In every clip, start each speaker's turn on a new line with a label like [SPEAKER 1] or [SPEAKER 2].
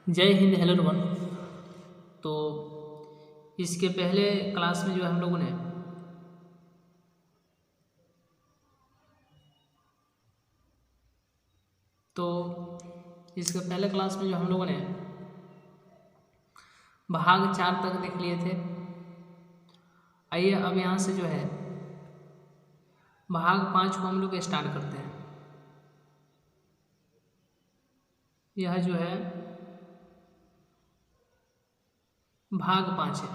[SPEAKER 1] जय Hind, hello everyone. तो इसके पहले क्लास में जो है हम लोगों ने भाग 4 तक देख लिए थे। आइए अब यहाँ से जो है भाग 5 को हम लोग स्टार्ट करते हैं। यह जो है भाग 5 है।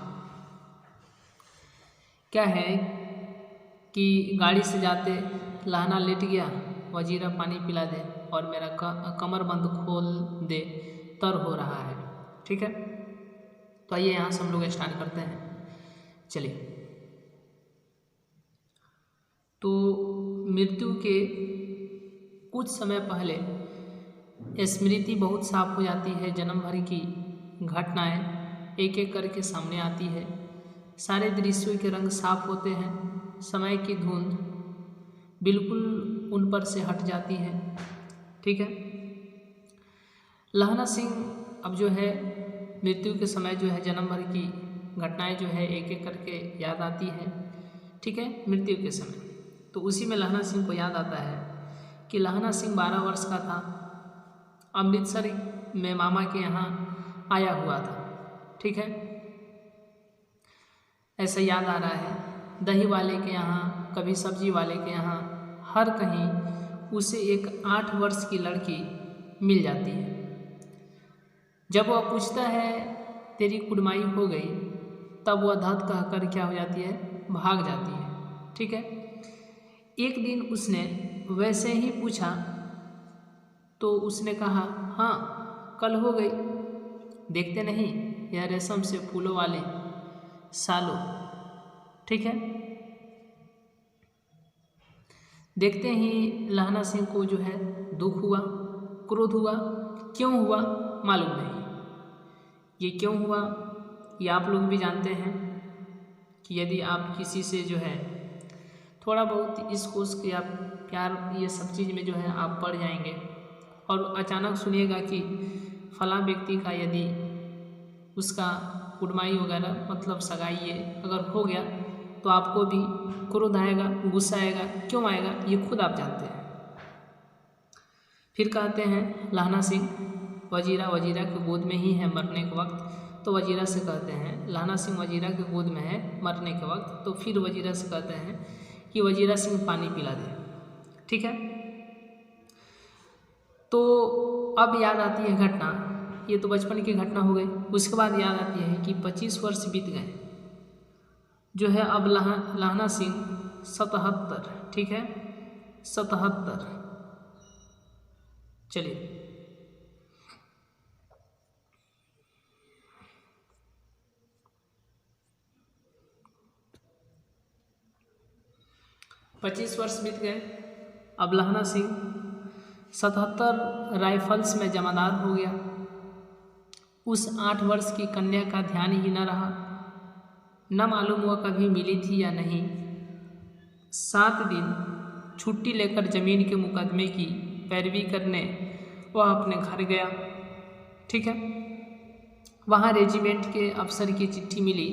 [SPEAKER 1] क्या है कि गाड़ी से जाते लहना लेट गया, वजीरा पानी पिला दे और मेरा कमर बंद खोल दे, तर हो रहा है। ठीक है, तो आइए यहाँ से हम लोग स्टार्ट करते हैं। चलिए, तो मृत्यु के कुछ समय पहले स्मृति बहुत साफ हो जाती है। जन्म भर की घटनाएं एक एक करके सामने आती है। सारे दृश्यों के रंग साफ होते हैं। समय की धुंध बिल्कुल उन पर से हट जाती है। ठीक है, लहना सिंह अब जो है मृत्यु के समय जो है जन्म भर की घटनाएं जो है एक एक करके याद आती है। ठीक है, मृत्यु के समय तो उसी में लहना सिंह को याद आता है कि लहना सिंह 12 वर्ष का था, अमृतसर में मामा के यहाँ आया हुआ था। ठीक है, ऐसा याद आ रहा है। दही वाले के यहाँ, कभी सब्जी वाले के यहाँ, हर कहीं उसे एक 8 वर्ष की लड़की मिल जाती है। जब वह पूछता है तेरी कुड़माई हो गई, तब वह धत कहकर क्या हो जाती है, भाग जाती है। ठीक है, एक दिन उसने वैसे ही पूछा तो उसने कहा हाँ कल हो गई, देखते नहीं यह रेशम से फूलों वाले सालों। ठीक है, देखते ही लहना सिंह को जो है दुख हुआ, क्रोध हुआ। क्यों हुआ मालूम नहीं। ये क्यों हुआ ये आप लोग भी जानते हैं कि यदि आप किसी से जो है थोड़ा बहुत इस कोर्स के आप प्यार ये सब चीज़ में जो है आप पढ़ जाएंगे और अचानक सुनिएगा कि फलां व्यक्ति का यदि उसका कुड़माई वगैरह मतलब सगाई ये अगर हो गया तो आपको भी क्रोध आएगा, गुस्सा आएगा। क्यों आएगा ये खुद आप जानते हैं। फिर कहते हैं लहना सिंह वजीरा के गोद में ही है मरने के वक्त। तो वजीरा से कहते हैं लहना सिंह वजीरा के गोद में है मरने के वक्त। तो फिर वजीरा से कहते हैं कि वजीरा सिंह पानी पिला दे। ठीक है, तो अब याद आती है घटना, ये तो बचपन की घटना हो गई। उसके बाद याद आती है कि 25 वर्ष बीत गए जो है। अब लहना सिंह 77। ठीक है, 77। चलिए, पच्चीस वर्ष बीत गए। अब लहना सिंह 77 राइफल्स में जमादार हो गया। उस 8 वर्ष की कन्या का ध्यान ही न रहा, न मालूम वह कभी मिली थी या नहीं। 7 दिन छुट्टी लेकर जमीन के मुकदमे की पैरवी करने वह अपने घर गया। ठीक है, वहाँ रेजिमेंट के अफसर की चिट्ठी मिली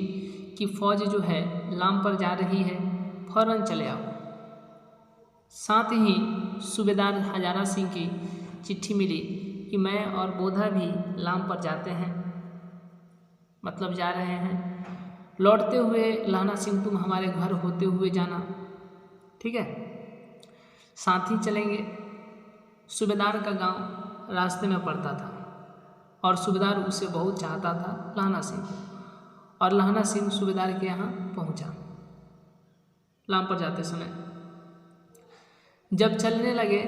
[SPEAKER 1] कि फौज जो है लाम पर जा रही है, फौरन चले आओ। साथ ही सूबेदार हजारा सिंह की चिट्ठी मिली कि मैं और बोधा भी लाम पर जाते हैं, मतलब जा रहे हैं। लौटते हुए लहना सिंह तुम हमारे घर होते हुए जाना। ठीक है, साथ ही चलेंगे। सूबेदार का गांव रास्ते में पड़ता था और सूबेदार उसे बहुत चाहता था लहना सिंह को। और लहना सिंह सूबेदार के यहाँ पहुँचा। लाम पर जाते समय जब चलने लगे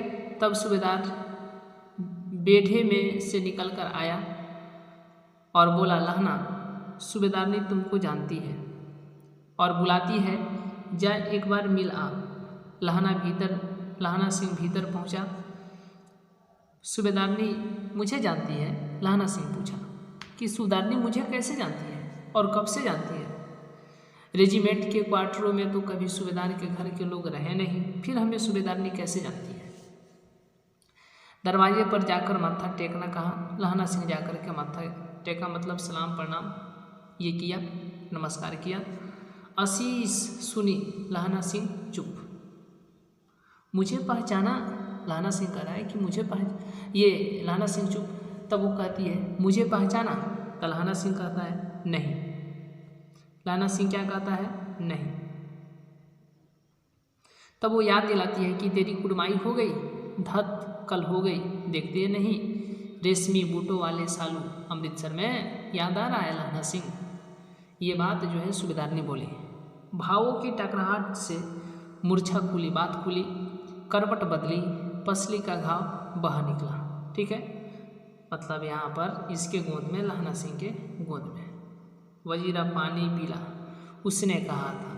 [SPEAKER 1] तब सूबेदार बेढ़े में से निकल कर आया और बोला लहना, सूबेदारनी तुमको जानती है और बुलाती है, जा एक बार मिल आ। लहना सिंह भीतर पहुंचा। सूबेदारनी मुझे जानती है? लहना सिंह पूछा कि सूबेदारनी मुझे कैसे जानती है और कब से जानती है? रेजिमेंट के क्वार्टरों में तो कभी सूबेदार के घर के लोग रहे नहीं, फिर हमें सूबेदारनी कैसे जानती है? दरवाजे पर जाकर माथा टेकना कहा। लहाना सिंह जाकर के माथा टेका, मतलब सलाम प्रणाम ये किया, नमस्कार किया। आशीष सुनी, लहाना सिंह चुप। मुझे पहचाना, लहाना सिंह कह रहा है कि मुझे ये लहाना सिंह चुप। तब वो कहती है मुझे पहचाना? तो लहाना सिंह कहता है नहीं। लहाना सिंह क्या कहता है? नहीं। तब वो याद दिलाती है कि तेरी कुड़माई हो गई, धत कल हो गई, देखते नहीं रेशमी बूटों वाले सालू अमृतसर में, याद आ रहा है लहाना सिंह? ये बात जो है सूबेदार ने बोली। भावों की टकराहट से मूर्छा खुली, बात खुली, करवट बदली, पसली का घाव बह निकला। ठीक है, मतलब यहाँ पर इसके गोद में, लहाना सिंह के गोद में, वजीरा पानी पीला उसने कहा था।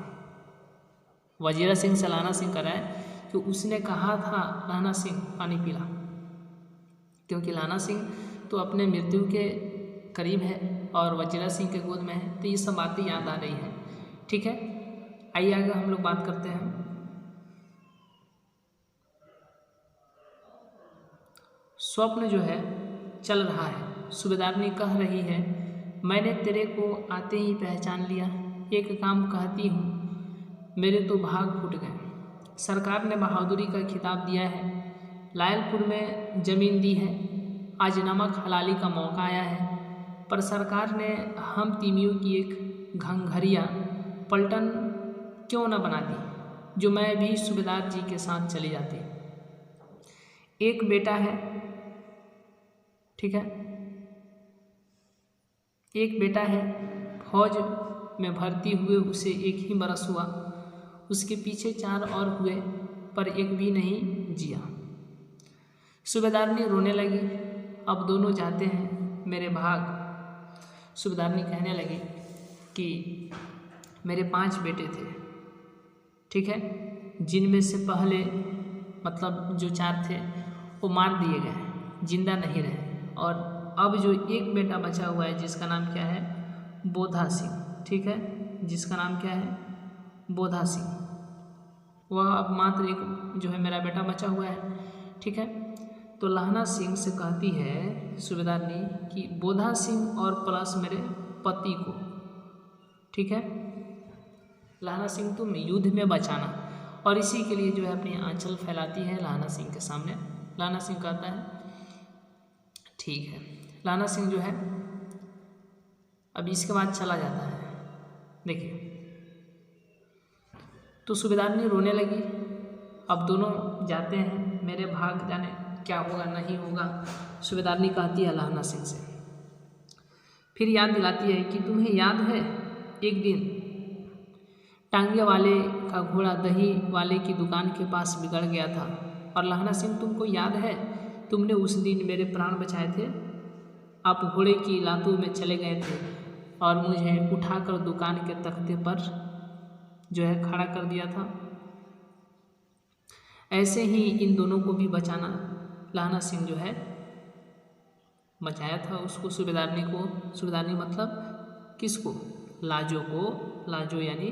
[SPEAKER 1] वजीरा सिंह से लहाना सिंह कह रहा है कि उसने कहा था लहाना सिंह पानी पीला, क्योंकि लहाना सिंह तो अपने मृत्यु के करीब है और वजीरा सिंह के गोद में है, तो ये सब बातें याद आ रही हैं। ठीक है, आइए आगे हम लोग बात करते हैं। स्वप्न जो है चल रहा है। सूबेदारनी कह रही है मैंने तेरे को आते ही पहचान लिया, एक काम कहती हूँ, मेरे तो भाग फूट गए। सरकार ने बहादुरी का खिताब दिया है, लायलपुर में ज़मीन दी है, आज नमक हलाली का मौका आया है, पर सरकार ने हम तीमियों की एक घंघरिया पलटन क्यों न बना दी, जो मैं भी सूबेदार जी के साथ चली जाती। एक बेटा है, ठीक है, एक बेटा है, फौज में भर्ती हुए उसे 1 ही बरस हुआ, उसके पीछे 4 और हुए पर एक भी नहीं जिया। सूबेदारनी रोने लगी, अब दोनों जाते हैं मेरे भाग। सूबेदारनी कहने लगी कि मेरे 5 बेटे थे, ठीक है, जिनमें से पहले मतलब जो 4 थे वो मार दिए गए, जिंदा नहीं रहे, और अब जो एक बेटा बचा हुआ है जिसका नाम क्या है? बोधा सिंह। ठीक है, जिसका नाम क्या है? बोधा सिंह। वह अब मात्र एक जो है मेरा बेटा बचा हुआ है। ठीक है, तो लहाना सिंह से कहती है सूबेदारनी कि बोधा सिंह और प्लस मेरे पति को, ठीक है, लहाना सिंह तुम युद्ध में बचाना, और इसी के लिए जो है अपनी आंचल फैलाती है लहाना सिंह के सामने। लहाना सिंह कहता है ठीक है। लहाना सिंह जो है अब इसके बाद चला जाता है। देखिए, तो सूबेदारनी रोने लगी, अब दोनों जाते हैं मेरे भाग, जाने क्या होगा नहीं होगा। सूबेदारनी कहती है लहाना सिंह से, फिर याद दिलाती है कि तुम्हें याद है एक दिन टांगे वाले का घोड़ा दही वाले की दुकान के पास बिगड़ गया था, और लहाना सिंह तुमको याद है तुमने उस दिन मेरे प्राण बचाए थे। आप घोड़े की लातों में चले गए थे और मुझे उठाकर दुकान के तख्ते पर जो है खड़ा कर दिया था। ऐसे ही इन दोनों को भी बचाना। लहाना सिंह जो है बचाया था उसको, सूबेदारनी को। सूबेदारनी मतलब किसको? लाजो को। लाजो यानी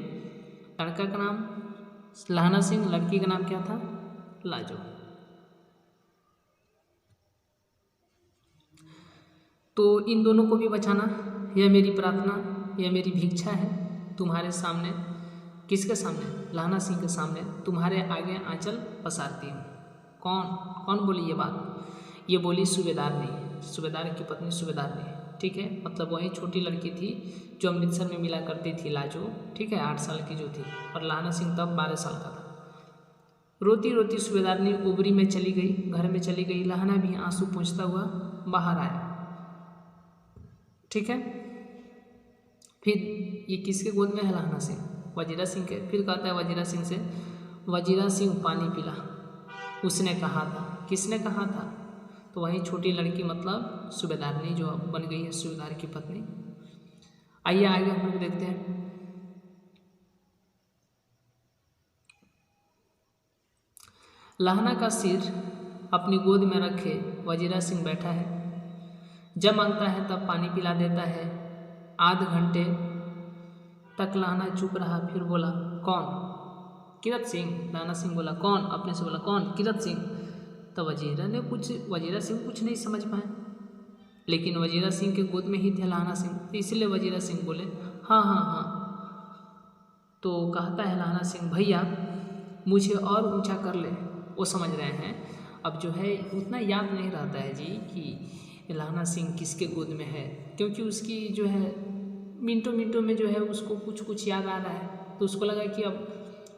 [SPEAKER 1] लड़का का नाम लहाना सिंह, लड़की का नाम क्या था? लाजो। तो इन दोनों को भी बचाना, यह मेरी प्रार्थना, यह मेरी भिक्षा है तुम्हारे सामने। किसके सामने? लहाना सिंह के सामने। तुम्हारे आगे आंचल पसारती हूँ। कौन बोली ये बात? ये बोली सूबेदारनी, सूबेदार की पत्नी सूबेदारनी। ठीक है, मतलब वही छोटी लड़की थी जो अमृतसर में मिला करती थी, लाजो। ठीक है, 8 साल की जो थी, और लहाना सिंह तब 12 साल का था। रोती रोती सूबेदारनी ओबरी में चली गई, घर में चली गई। लहाना भी आंसू पोंछता हुआ बाहर आया। ठीक है, फिर ये किसके गोद में है? लहाना सिंह, वजीरा सिंह के। फिर कहता है वजीरा सिंह से, वजीरा सिंह पानी पिला उसने कहा था। किसने कहा था? तो वही छोटी लड़की, मतलब सूबेदारनी जो अब बन गई है सूबेदार की पत्नी। आइए आगे हम लोग देखते हैं। लहाना का सिर अपनी गोद में रखे वजीरा सिंह बैठा है। जब मांगता है तब पानी पिला देता है। आध घंटे तक लहाना चुप रहा, फिर बोला कौन? किरत सिंह। लहाना सिंह बोला कौन? अपने से बोला कौन? किरत सिंह। तो वजीरा सिंह कुछ नहीं समझ पाए, लेकिन वजीरा सिंह के गोद में ही थे लाना सिंह, तो इसलिए वजीरा सिंह बोले हाँ हाँ हाँ। तो कहता है लाना सिंह, भैया मुझे और ऊंचा कर ले। वो समझ रहे हैं अब जो है उतना याद नहीं रहता है जी कि लाना सिंह किसके गोद में है, क्योंकि उसकी जो है मिनटों मिनटों में जो है उसको कुछ कुछ याद आ रहा है। तो उसको लगा कि अब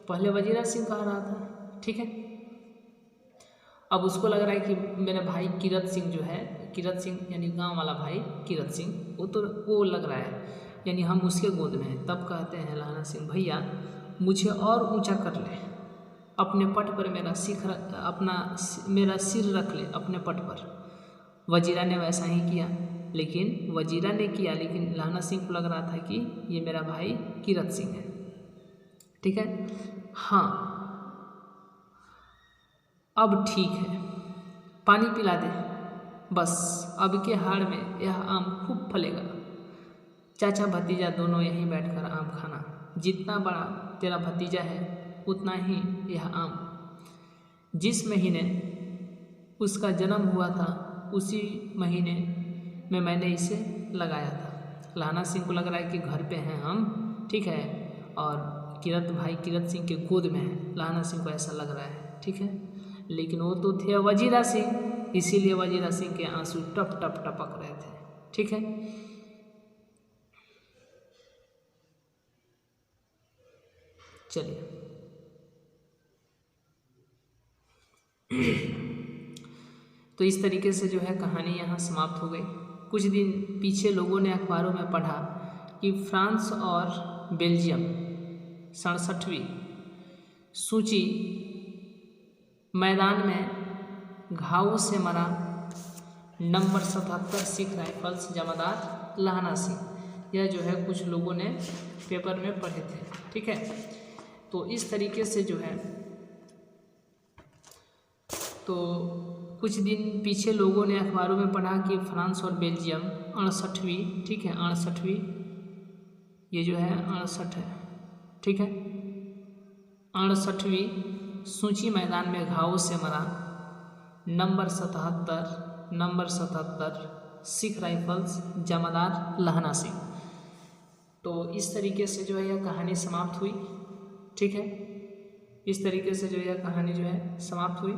[SPEAKER 1] पहले वजीरा सिंह कह रहा था, ठीक है, अब उसको लग रहा है कि मेरा भाई किरत सिंह जो है, किरत सिंह यानी गांव वाला भाई किरत सिंह, वो लग रहा है, यानी हम उसके गोद में हैं। तब कहते हैं लाना सिंह, भैया मुझे और ऊंचा कर ले, अपने पट पर मेरा सिर रख ले अपने पट पर। वजीरा ने वैसा ही किया, लेकिन लाना सिंह को लग रहा था कि ये मेरा भाई किरत सिंह है, ठीक है। हाँ अब ठीक है, पानी पिला दे, बस अब के हाड़ में यह आम खूब फलेगा। चाचा भतीजा दोनों यहीं बैठकर आम खाना, जितना बड़ा तेरा भतीजा है उतना ही यह आम। जिस महीने उसका जन्म हुआ था उसी महीने में मैंने इसे लगाया था। लाना सिंह को लग रहा है कि घर पे हैं हम, ठीक है, और किरत सिंह के गोद में है, लाना सिंह को ऐसा लग रहा है, ठीक है। लेकिन वो तो थे वजीरा सिंह, इसीलिए वजीरा सिंह के आंसू टप टप टपक रहे थे, ठीक है। चलिए तो इस तरीके से जो है कहानी यहाँ समाप्त हो गई। कुछ दिन पीछे लोगों ने अखबारों में पढ़ा कि फ्रांस और बेल्जियम 67वीं सूची मैदान में घावों से मरा नंबर 77 सिख राइफल्स जमादार लाना सिंह। यह जो है कुछ लोगों ने पेपर में पढ़े थे, ठीक है। तो इस तरीके से जो है तो कुछ दिन पीछे लोगों ने अखबारों में पढ़ा कि फ्रांस और बेल्जियम 68वीं, ठीक है, 68वीं, ये जो है 68 है, ठीक है, 68वीं सूची मैदान में घावों से मरा नंबर 77 सिख राइफल्स जमादार लाना सिंह। तो इस तरीके से जो है यह कहानी समाप्त हुई, ठीक है। इस तरीके से जो यह कहानी जो है समाप्त हुई।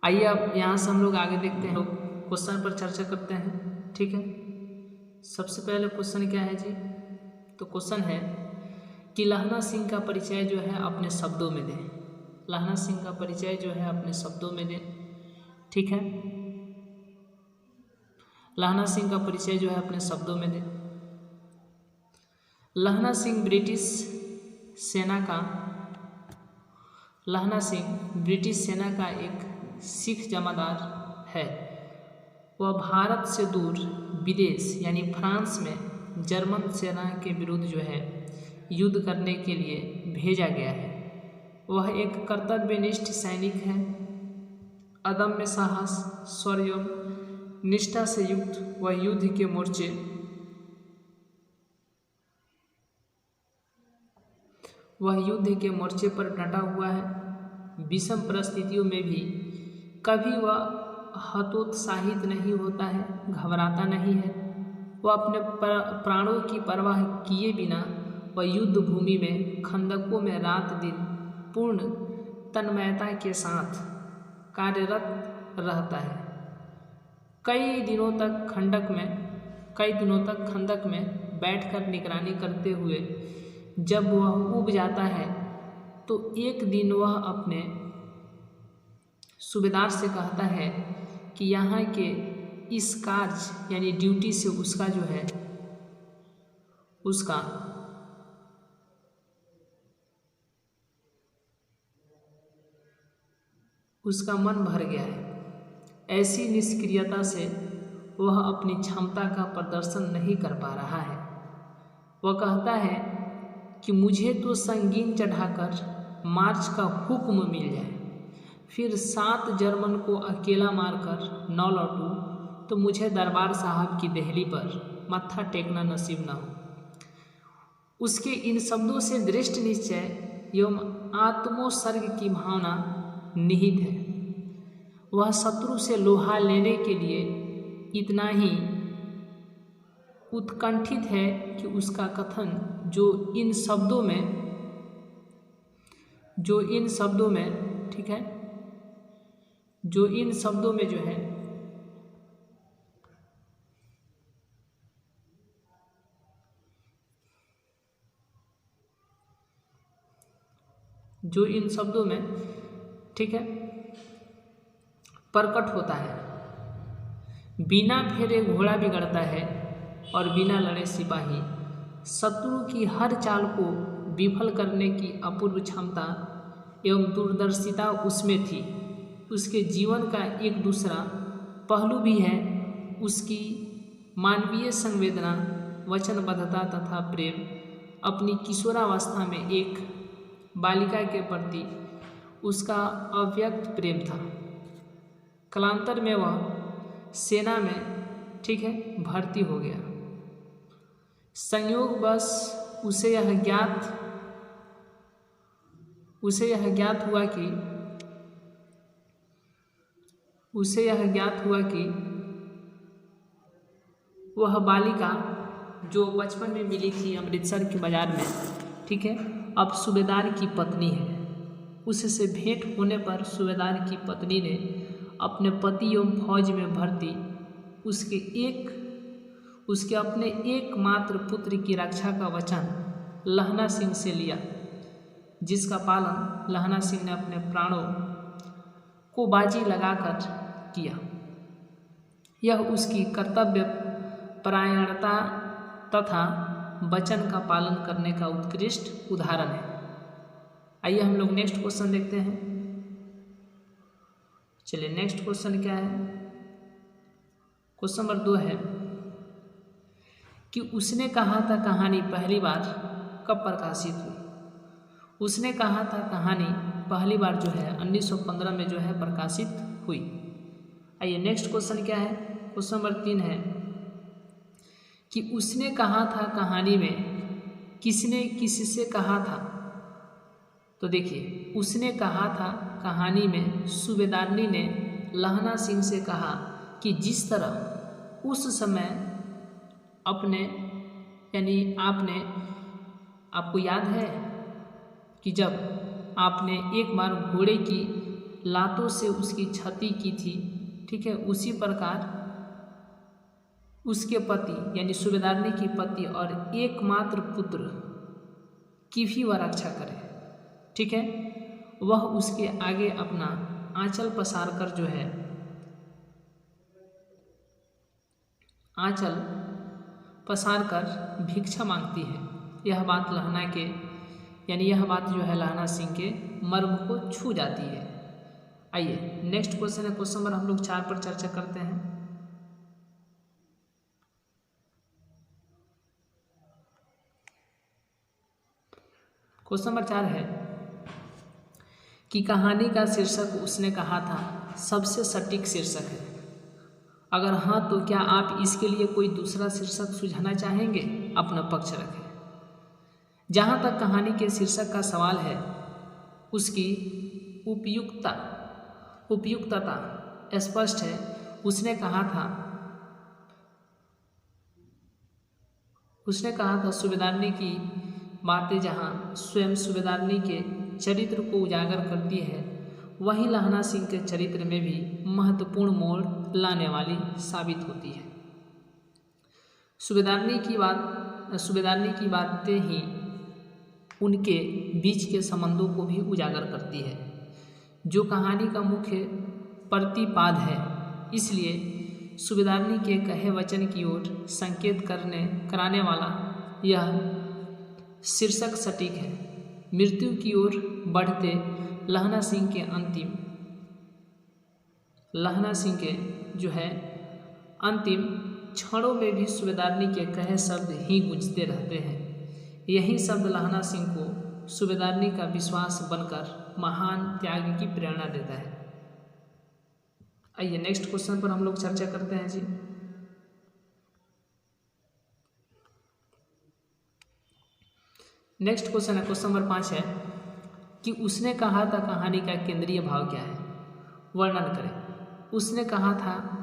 [SPEAKER 1] आइए अब यहाँ से हम लोग आगे देखते हैं, क्वेश्चन पर चर्चा करते हैं, ठीक है। सबसे पहले क्वेश्चन क्या है जी, तो क्वेश्चन है कि लाना सिंह का परिचय जो है अपने शब्दों में दें। लाना सिंह का परिचय जो है अपने शब्दों में दें, ठीक है। लाना सिंह का परिचय जो है अपने शब्दों में दें। लाना सिंह ब्रिटिश सेना का एक सिख जमादार है। वह भारत से दूर विदेश यानी फ्रांस में जर्मन सेना के विरुद्ध जो है युद्ध करने के लिए भेजा गया है। वह एक कर्तव्यनिष्ठ सैनिक है। अदम्य साहस, शौर्य, निष्ठा से युक्त वह युद्ध के मोर्चे पर डटा हुआ है। विषम परिस्थितियों में भी कभी वह हतोत्साहित नहीं होता है, घबराता नहीं है। वह अपने प्राणों की परवाह किए बिना वह युद्ध भूमि में खंदकों में रात दिन पूर्ण तन्मयता के साथ कार्यरत रहता है। कई दिनों तक खंदक में बैठकर निगरानी करते हुए जब वह ऊब जाता है तो एक दिन वह अपने सूबेदार से कहता है कि यहाँ के इस कार्य यानी ड्यूटी से उसका मन भर गया है। ऐसी निष्क्रियता से वह अपनी क्षमता का प्रदर्शन नहीं कर पा रहा है। वह कहता है कि मुझे तो संगीन चढ़ाकर मार्च का हुक्म मिल जाए, फिर 7 जर्मन को अकेला मारकर न लौटूं तो मुझे दरबार साहब की देहली पर मत्था टेकना नसीब न हो। उसके इन शब्दों से दृढ़ निश्चय एवं आत्मोत्सर्ग की भावना निहित है। वह शत्रु से लोहा लेने के लिए इतना ही उत्कंठित है कि उसका कथन जो इन शब्दों में ठीक है, जो इन शब्दों में जो है ठीक है प्रकट होता है। बिना फेरे घोड़ा बिगड़ता है और बिना लड़े सिपाही। शत्रु की हर चाल को विफल करने की अपूर्व क्षमता एवं दूरदर्शिता उसमें थी। उसके जीवन का एक दूसरा पहलू भी है, उसकी मानवीय संवेदना, वचनबद्धता तथा प्रेम। अपनी किशोरावस्था में एक बालिका के प्रति उसका अव्यक्त प्रेम था। कालांतर में वह सेना में ठीक है भर्ती हो गया। संयोगवश उसे यह ज्ञात हुआ कि वह बालिका जो बचपन में मिली थी अमृतसर के बाजार में, ठीक है, अब सूबेदार की पत्नी है। उससे भेंट होने पर सूबेदार की पत्नी ने अपने पति एवं फौज में भर्ती उसके अपने एकमात्र पुत्र की रक्षा का वचन लहना सिंह से लिया, जिसका पालन लहना सिंह ने अपने प्राणों को बाजी लगाकर किया। यह उसकी कर्तव्य परायणता तथा वचन का पालन करने का उत्कृष्ट उदाहरण है। आइए हम लोग नेक्स्ट क्वेश्चन देखते हैं। चलिए नेक्स्ट क्वेश्चन क्या है, क्वेश्चन नंबर 2 है कि उसने कहा था कहानी पहली बार कब प्रकाशित हुई। उसने कहा था कहानी पहली बार जो है 1915 में जो है प्रकाशित हुई। आइए नेक्स्ट क्वेश्चन क्या है, क्वेश्चन नंबर 3 है कि उसने कहा था कहानी में किसने किससे कहा था। तो देखिए, उसने कहा था कहानी में सूबेदारनी ने लहना सिंह से कहा कि जिस तरह उस समय आपको याद है कि जब आपने एक बार घोड़े की लातों से उसकी क्षति की थी, ठीक है, उसी प्रकार उसके पति यानी सूबेदारनी की पति और एकमात्र पुत्र की भी वह रक्षा करे, ठीक है। वह उसके आगे अपना आंचल पसार कर जो है भिक्षा मांगती है। यह बात जो है लहना सिंह के मर्म को छू जाती है। आइए नेक्स्ट क्वेश्चन है, क्वेश्चन नंबर हम लोग 4 पर चर्चा करते हैं। क्वेश्चन नंबर 4 है कि कहानी का शीर्षक उसने कहा था सबसे सटीक शीर्षक है। अगर हाँ तो क्या आप इसके लिए कोई दूसरा शीर्षक सुझाना चाहेंगे? अपना पक्ष रखें। जहाँ तक कहानी के शीर्षक का सवाल है, उसकी उपयुक्तता स्पष्ट है। उसने कहा था सूबेदारनी की बातें जहाँ स्वयं सूबेदारनी के चरित्र को उजागर करती है, वहीं लहना सिंह के चरित्र में भी महत्वपूर्ण मोड़ लाने वाली साबित होती है। सूबेदारनी की बातें ही उनके बीच के संबंधों को भी उजागर करती है, जो कहानी का मुख्य प्रतिपाद है। इसलिए सूबेदारनी के कहे वचन की ओर संकेत कराने वाला यह शीर्षक सटीक है। मृत्यु की ओर बढ़ते लहना सिंह के जो है अंतिम क्षणों में भी सूबेदारनी के कहे शब्द ही गूंजते रहते हैं। यही शब्द लहना सिंह को सूबेदारनी का विश्वास बनकर महान त्याग की प्रेरणा देता है। आइए नेक्स्ट क्वेश्चन पर हम लोग चर्चा करते हैं जी। नेक्स्ट क्वेश्चन है, क्वेश्चन नंबर 5 है कि उसने कहा था कहानी का केंद्रीय भाव क्या है, वर्णन करें। उसने कहा था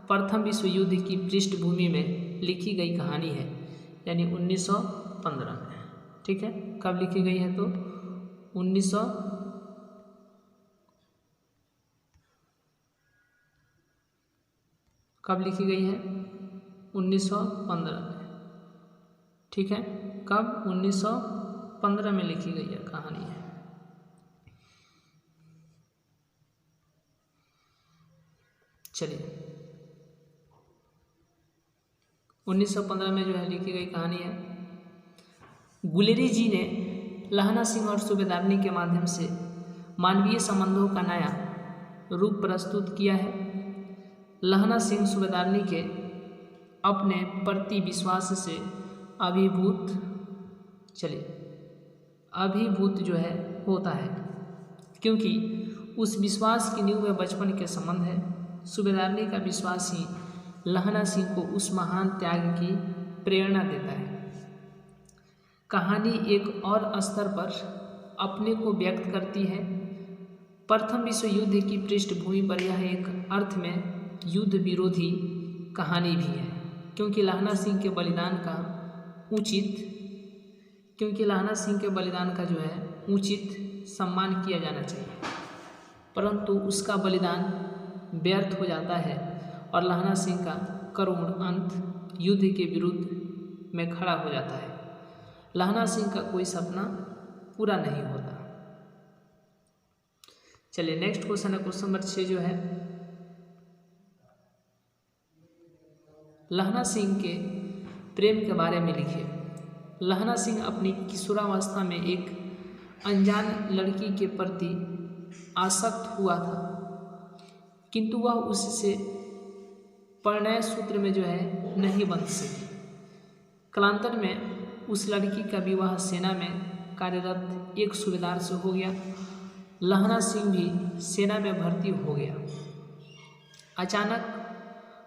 [SPEAKER 1] प्रथम विश्व युद्ध की पृष्ठभूमि में लिखी गई कहानी है, यानी 1915 में। ठीक है, कब लिखी गई है तो 1900 कब लिखी गई है 1915 में। ठीक है, कब 1915 में लिखी गई है कहानी है। चलिए 1915 में जो है लिखी गई कहानी है। गुलेरी जी ने लहना सिंह और सूबेदारनी के माध्यम से मानवीय संबंधों का नया रूप प्रस्तुत किया है। लहना सिंह सूबेदारनी के अपने प्रति विश्वास से अभिभूत जो है होता है, क्योंकि उस विश्वास की नींव में बचपन के संबंध है। सूबेदारनी का विश्वास ही लहना सिंह को उस महान त्याग की प्रेरणा देता है। कहानी एक और स्तर पर अपने को व्यक्त करती है। प्रथम विश्व युद्ध की पृष्ठभूमि पर यह एक अर्थ में युद्ध विरोधी कहानी भी है, क्योंकि लहना सिंह के बलिदान का जो है उचित सम्मान किया जाना चाहिए, परंतु उसका बलिदान व्यर्थ हो जाता है और लहना सिंह का करुण अंत युद्ध के विरुद्ध में खड़ा हो जाता है। लहना सिंह का कोई सपना पूरा नहीं होता। चलिए नेक्स्ट क्वेश्चन है, क्वेश्चन नंबर 6 जो है लहना सिंह के प्रेम के बारे में लिखिए। लहना सिंह अपनी किशोरावस्था में एक अनजान लड़की के प्रति आसक्त हुआ था, किंतु वह उससे परिणय सूत्र में जो है नहीं बंध सकी। कालांतर में उस लड़की का विवाह सेना में कार्यरत एक सूबेदार से हो गया। लहना सिंह भी सेना में भर्ती हो गया। अचानक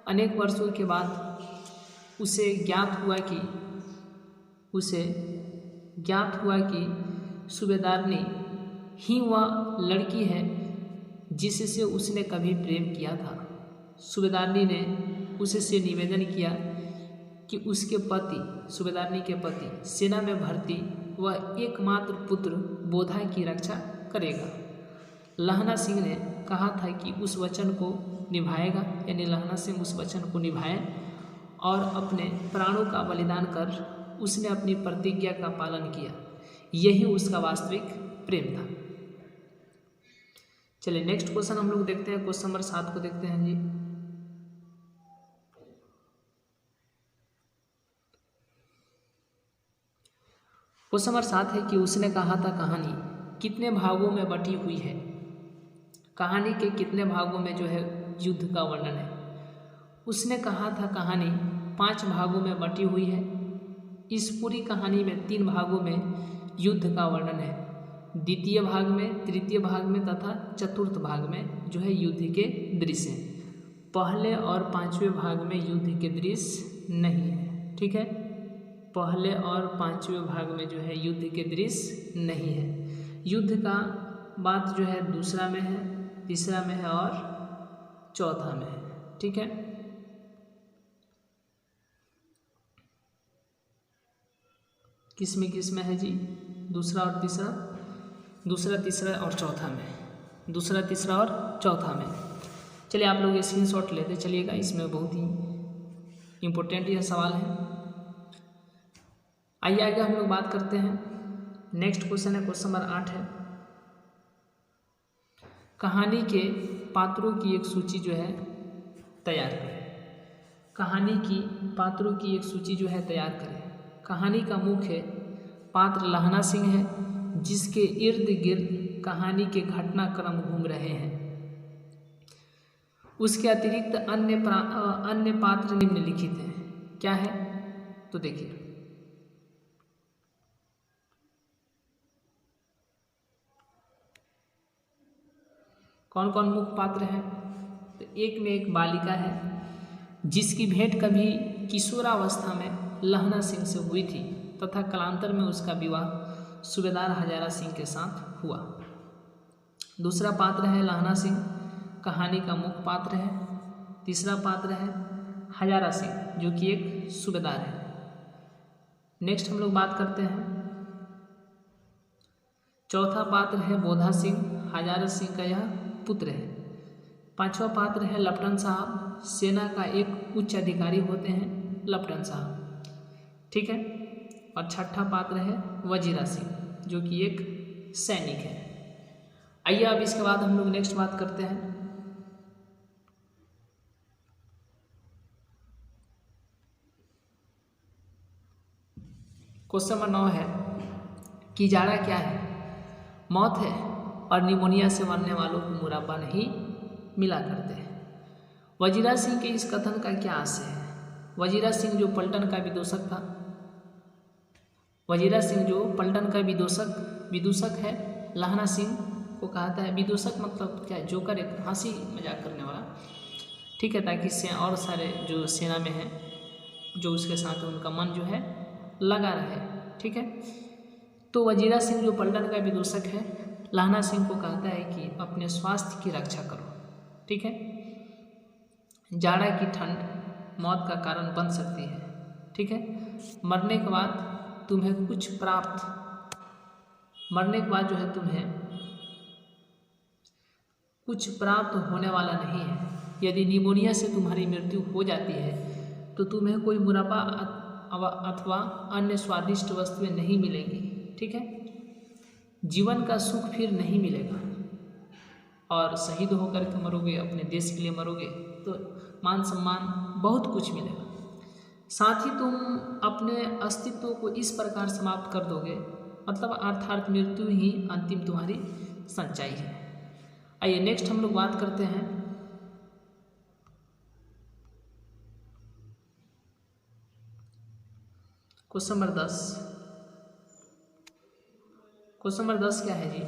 [SPEAKER 1] अनेक वर्षों के बाद उसे ज्ञात हुआ कि सूबेदारनी ही वह लड़की है जिससे उसने कभी प्रेम किया था। सूबेदारनी ने उससे निवेदन किया कि उसके सूबेदारनी के पति सेना में भर्ती वह एकमात्र पुत्र बोधा की रक्षा करेगा। लहना सिंह ने कहा था कि उस वचन को निभाएगा, यानी लहना सिंह उस वचन को निभाए और अपने प्राणों का बलिदान कर उसने अपनी प्रतिज्ञा का पालन किया। यही उसका वास्तविक प्रेम था। चलिए नेक्स्ट क्वेश्चन हम लोग देखते हैं, क्वेश्चन नंबर 7 को देखते हैं जी। क्वेश्चन नंबर 7 है कि उसने कहा था कहानी कितने भागों में बटी हुई है। कहानी के कितने भागों में जो है युद्ध का वर्णन है। उसने कहा था कहानी 5 भागों में बटी हुई है। इस पूरी कहानी में 3 भागों में युद्ध का वर्णन है। द्वितीय भाग में, तृतीय भाग में तथा चतुर्थ भाग में जो है युद्ध के दृश्य हैं। पहले और 5वें भाग में युद्ध के दृश्य नहीं है। ठीक है, पहले और 5वें भाग में जो है युद्ध के दृश्य नहीं है। युद्ध का बात जो है दूसरा में है, तीसरा में है और चौथा में है। ठीक है, किस में है जी? दूसरा, तीसरा और चौथा में। दूसरा, तीसरा और चौथा में। चलिए आप लोग स्क्रीनशॉट लेते चलिएगा, इसमें बहुत ही इम्पोर्टेंट यह सवाल है। आइए आगे हम लोग बात करते हैं। नेक्स्ट क्वेश्चन है, क्वेश्चन नंबर 8 है। कहानी के पात्रों की एक सूची जो है तैयार करें। कहानी की पात्रों की एक सूची जो है तैयार करें। कहानी का मुख्य पात्र लहना सिंह है, जिसके इर्द गिर्द कहानी के घटनाक्रम घूम रहे हैं। उसके अतिरिक्त अन्य पात्र निम्नलिखित हैं। क्या है तो देखिए, कौन कौन मुख्य पात्र हैं। तो एक में एक बालिका है, जिसकी भेंट कभी किशोरावस्था में लहना सिंह से हुई थी तथा कालांतर में उसका विवाह सूबेदार हजारा सिंह के साथ हुआ। दूसरा पात्र है लहना सिंह, कहानी का मुख्य पात्र है। तीसरा पात्र है हजारा सिंह, जो कि एक सूबेदार है। नेक्स्ट हम लोग बात करते हैं, चौथा पात्र है बोधा सिंह, हजारा सिंह का यह पुत्र है। पांचवा पात्र है लेफ्टिनेंट साहब, सेना का एक उच्च अधिकारी होते हैं लेफ्टिनेंट साहब, ठीक है। और छठा पात्र है वजीरा सिंह, जो कि एक सैनिक है। आइए अब इसके बाद हम लोग नेक्स्ट बात करते हैं, क्वेश्चन नंबर 9 है कि जाड़ा क्या है? मौत है और निमोनिया से मरने वालों को मुरब्बा नहीं मिला करते हैं। वजीरा सिंह के इस कथन का क्या आशय है? वजीरा सिंह जो पलटन का विदूषक था, वजीरा सिंह जो पलटन का विदूषक है, लहना सिंह को कहता है, विदूषक मतलब क्या, जोकर, एक हंसी मजाक करने वाला, ठीक है, ताकि और सारे जो सेना में हैं जो उसके साथ उनका मन जो है लगा रहे, ठीक है। तो वजीरा सिंह जो पलटन का विदूषक है, लहना सिंह को कहता है कि अपने स्वास्थ्य की रक्षा करो, ठीक है। जाड़ा की ठंड मौत का कारण बन सकती है, ठीक है। मरने के बाद तुम्हें कुछ प्राप्त, मरने के बाद जो है तुम्हें कुछ प्राप्त होने वाला नहीं है। यदि निमोनिया से तुम्हारी मृत्यु हो जाती है तो तुम्हें कोई मुरब्बा अथवा अन्य स्वादिष्ट वस्तुएं नहीं मिलेंगी, ठीक है। जीवन का सुख फिर नहीं मिलेगा और शहीद होकर के मरोगे, अपने देश के लिए मरोगे तो मान सम्मान बहुत कुछ मिलेगा। साथ ही तुम अपने अस्तित्व को इस प्रकार समाप्त कर दोगे, मतलब अर्थात मृत्यु ही अंतिम तुम्हारी सच्चाई है। आइए नेक्स्ट हम लोग बात करते हैं, क्वेश्चन नंबर 10। क्वेश्चन नंबर 10 क्या है जी?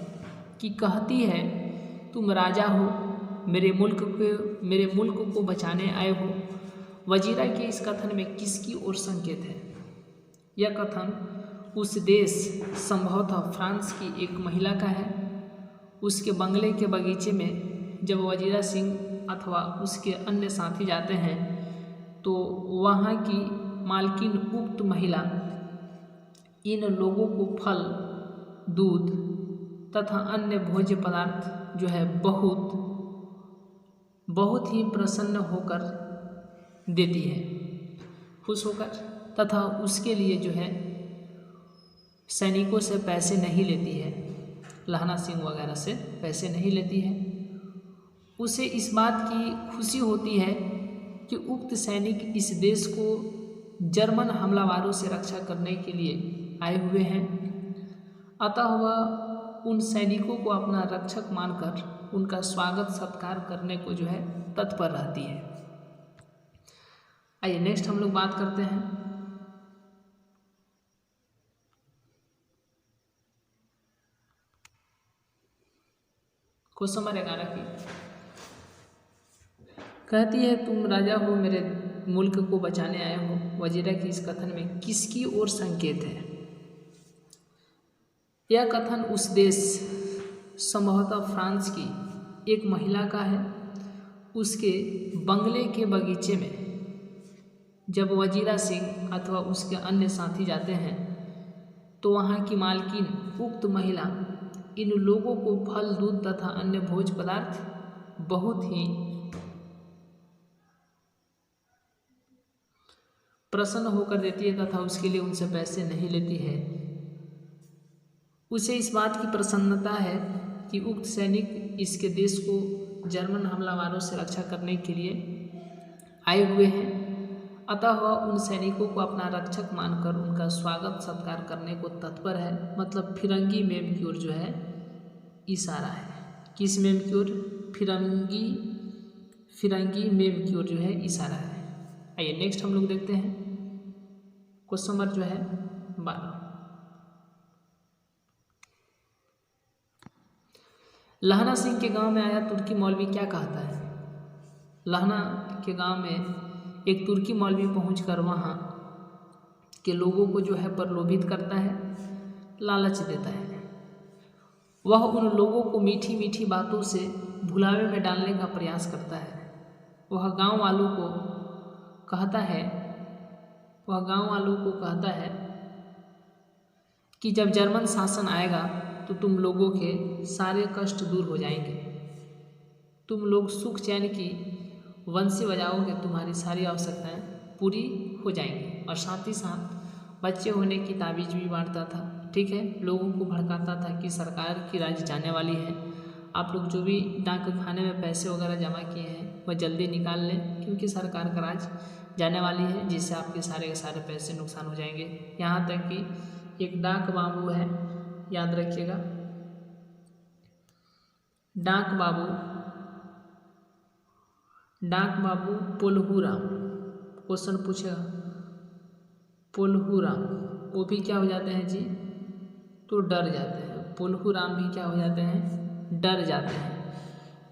[SPEAKER 1] कि कहती है तुम राजा हो, मेरे मुल्क को बचाने आए हो। वजीरा के इस कथन में किसकी ओर संकेत है? यह कथन उस देश, संभवतः फ्रांस की एक महिला का है। उसके बंगले के बगीचे में जब वजीरा सिंह अथवा उसके अन्य साथी जाते हैं तो वहाँ की मालकिन उक्त महिला इन लोगों को फल, दूध तथा अन्य भोज्य पदार्थ जो है बहुत ही प्रसन्न होकर देती है, खुश होकर, तथा उसके लिए जो है सैनिकों से पैसे नहीं लेती है, लहना सिंह वगैरह से पैसे नहीं लेती है। उसे इस बात की खुशी होती है कि उक्त सैनिक इस देश को जर्मन हमलावरों से रक्षा करने के लिए आए हुए हैं, अतः वह उन सैनिकों को अपना रक्षक मानकर उनका स्वागत सत्कार करने को जो है तत्पर रहती है। आइए नेक्स्ट हम लोग बात करते हैं, क्वेश्चन नंबर 11 की। कहती है तुम राजा हो, मेरे मुल्क को बचाने आए हो। वजीरा की इस कथन में किसकी ओर संकेत है? यह कथन उस देश, संभवतः फ्रांस की एक महिला का है। उसके बंगले के बगीचे में जब वजीरा सिंह अथवा उसके अन्य साथी जाते हैं तो वहाँ की मालकिन उक्त महिला इन लोगों को फल, दूध तथा अन्य भोज्य पदार्थ बहुत ही प्रसन्न होकर देती है तथा उसके लिए उनसे पैसे नहीं लेती है। उसे इस बात की प्रसन्नता है कि उक्त सैनिक इसके देश को जर्मन हमलावरों से रक्षा करने के लिए आए हुए हैं, अतः वह उन सैनिकों को अपना रक्षक मानकर उनका स्वागत सत्कार करने को तत्पर है। मतलब फिरंगी मेम की ओर जो है इशारा है। किस मेम की ओर? फिरंगी मेम की ओर जो है इशारा है। आइए नेक्स्ट हम लोग देखते हैं, क्वेश्चन नंबर जो है 12। लहना सिंह के गांव में आया तुर्की मौलवी क्या कहता है? लहना के गांव में एक तुर्की मौलवी पहुंचकर वहां के लोगों को जो है प्रलोभित करता है, लालच देता है। वह उन लोगों को मीठी मीठी बातों से भुलावे में डालने का प्रयास करता है। वह गांव वालों को कहता है कि जब जर्मन शासन आएगा तो तुम लोगों के सारे कष्ट दूर हो जाएंगे, तुम लोग सुख चैन की बंसी बजाओगे, तुम्हारी सारी आवश्यकताएं पूरी हो जाएंगी। और साथ ही साथ बच्चे होने की ताबीज भी बांटता था। ठीक है, लोगों को भड़काता था कि सरकार की राज जाने वाली है, आप लोग जो भी डाक खाने में पैसे वगैरह जमा किए हैं वह जल्दी निकाल लें, क्योंकि सरकार का राज जाने वाली है, जिससे आपके सारे के सारे पैसे नुकसान हो जाएंगे। यहाँ तक कि एक डाक बाबू है, याद रखिएगा, डाक बाबू पोलहूराम, क्वेश्चन पूछेगा पोलहूराम, वो भी क्या हो जाते हैं जी, तो डर जाते हैं। पोलहूराम भी क्या हो जाते हैं, डर जाते हैं।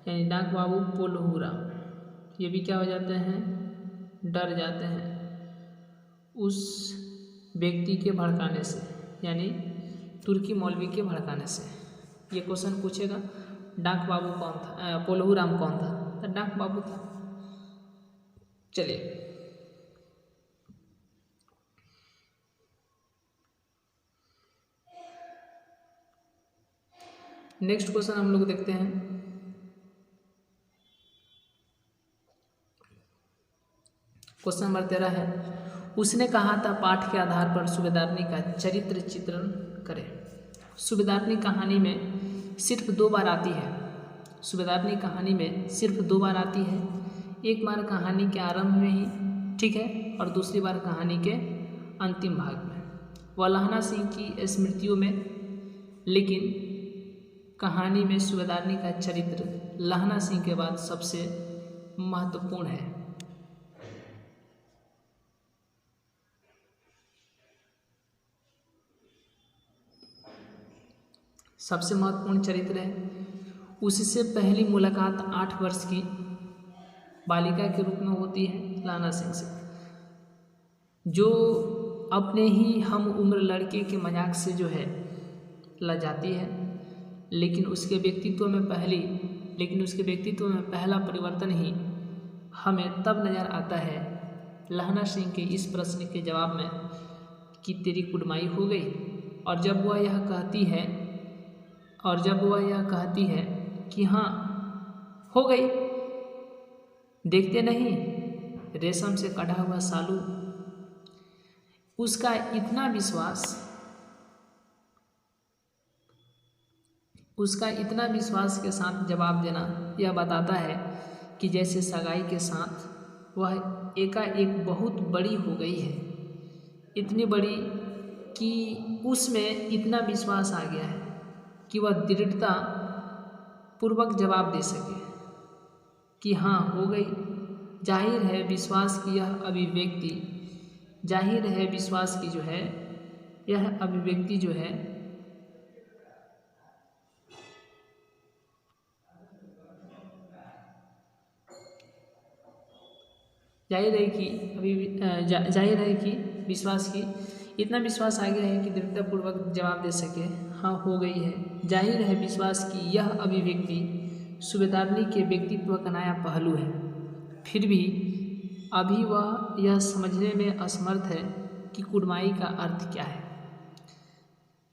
[SPEAKER 1] यानी डाक बाबू पोलहूराम ये भी क्या हो जाते हैं, डर जाते हैं उस व्यक्ति के भड़काने से, यानी तुर्की मौलवी के भड़काने से। ये क्वेश्चन पूछेगा डाक बाबू कौन था, पोलहूराम कौन था, तो डाक बाबू था। चलिए नेक्स्ट क्वेश्चन हम लोग देखते हैं। क्वेश्चन नंबर 13 है, उसने कहा था पाठ के आधार पर सूबेदारनी का चरित्र चित्रण करें। सूबेदारनी कहानी में सिर्फ 2 बार आती है। सूबेदारनी कहानी में सिर्फ 2 बार आती है, एक बार कहानी के आरंभ में ही, ठीक है, और दूसरी बार कहानी के अंतिम भाग में। वह लहना सिंह की स्मृतियों में, लेकिन कहानी में सूबेदारनी का चरित्र लहना सिंह के बाद सबसे महत्वपूर्ण है। सबसे महत्वपूर्ण चरित्र है। उससे पहली मुलाकात 8 वर्ष की बालिका के रूप में होती है लहना सिंह से, जो अपने ही हम उम्र लड़के के मजाक से जो है लजाती है, लेकिन उसके व्यक्तित्व में पहला परिवर्तन ही हमें तब नज़र आता है लहना सिंह के इस प्रश्न के जवाब में कि तेरी कुड़माई हो गई। और जब वह यह कहती है कि हाँ हो गई, देखते नहीं रेशम से कढ़ा हुआ सालू, उसका इतना विश्वास के साथ जवाब देना यह बताता है कि जैसे सगाई के साथ वह एकाएक बहुत बड़ी हो गई है, इतनी बड़ी कि उसमें इतना विश्वास आ गया है कि वह दृढ़ता पूर्वक जवाब दे सके कि हाँ हो गई। जाहिर है विश्वास की यह अभिव्यक्ति जो है जाहिर है कि विश्वास की इतना विश्वास आ गया है कि दृढ़तापूर्वक जवाब दे सके हाँ हो गई है। जाहिर है विश्वास की यह अभिव्यक्ति सूबेदारनी के व्यक्तित्व का नया पहलू है। फिर भी अभी वह यह समझने में असमर्थ है कि कुड़माई का अर्थ क्या है,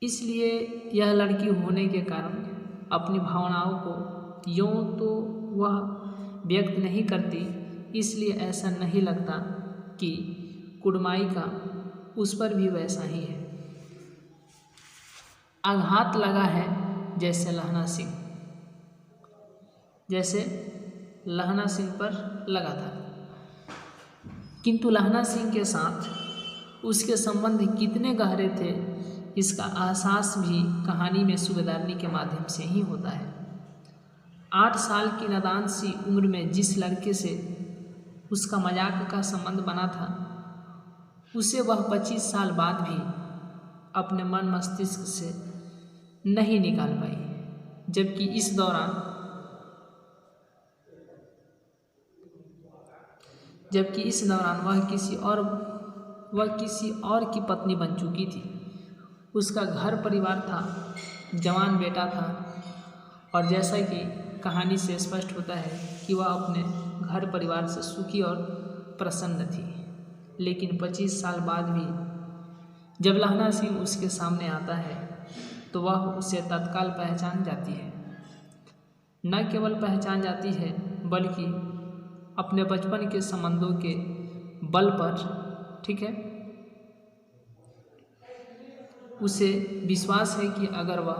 [SPEAKER 1] इसलिए यह लड़की होने के कारण अपनी भावनाओं को यूँ तो वह व्यक्त नहीं करती, इसलिए ऐसा नहीं लगता कि कुड़माई का उस पर भी वैसा ही है। आघात लगा है जैसे लहना सिंह पर लगा था, किंतु लहना सिंह के साथ उसके संबंध कितने गहरे थे इसका एहसास भी कहानी में सूबेदारनी के माध्यम से ही होता है। 8 साल की नादान सी उम्र में जिस लड़के से उसका मजाक का संबंध बना था, उसे वह 25 साल बाद भी अपने मन मस्तिष्क से नहीं निकाल पाई, जबकि इस दौरान वह किसी और की पत्नी बन चुकी थी। उसका घर परिवार था, जवान बेटा था, और जैसा कि कहानी से स्पष्ट होता है कि वह अपने घर परिवार से सुखी और प्रसन्न थी। लेकिन 25 साल बाद भी जब लहना सिंह उसके सामने आता है तो वह उसे तत्काल पहचान जाती है। न केवल पहचान जाती है बल्कि अपने बचपन के संबंधों के बल पर, ठीक है, उसे विश्वास है कि अगर वह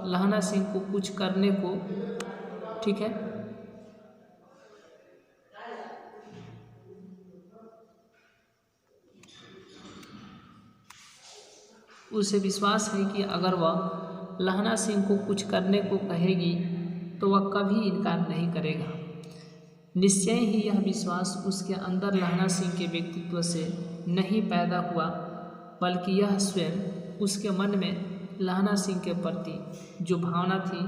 [SPEAKER 1] लहना सिंह को कुछ करने को, ठीक है, उसे विश्वास है कि अगर वह लहना सिंह को कुछ करने को कहेगी तो वह कभी इनकार नहीं करेगा। निश्चय ही यह विश्वास उसके अंदर लहना सिंह के व्यक्तित्व से नहीं पैदा हुआ, बल्कि यह स्वयं उसके मन में लहना सिंह के प्रति जो भावना थी